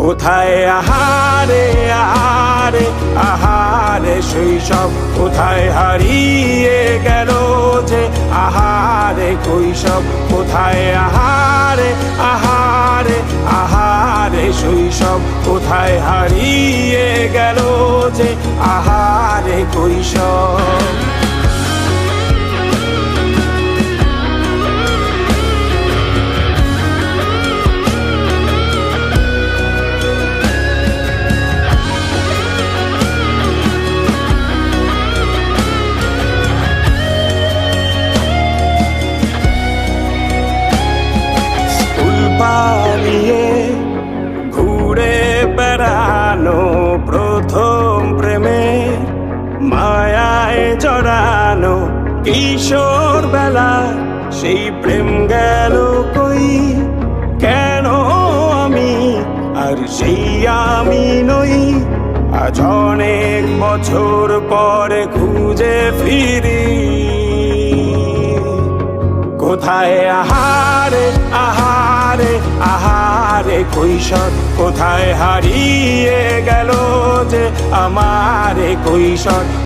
কোথায় আহারে আহারে আহারে শৈশব, কোথায় হারিয়ে গেল যে আহারে কৈশব। কোথায় আহারে আহারে আহারে শৈশব, কোথায় হারিয়ে গেল যে আহারে কৈশব। পালিয়ে ঘুরে বেড়ানো প্রথম প্রেমে, মায়ায় জড়ানো কিশোর বেলা, সেই প্রেম গেল কই, কেন আমি আর সেই আমি নই। আজ অনেক বছর পরে খুঁজে ফিরি, কোথায় আহারে আহারে আহারে কৈশোর, কোথায় হারিয়ে গেল যে আমারে কৈশোর।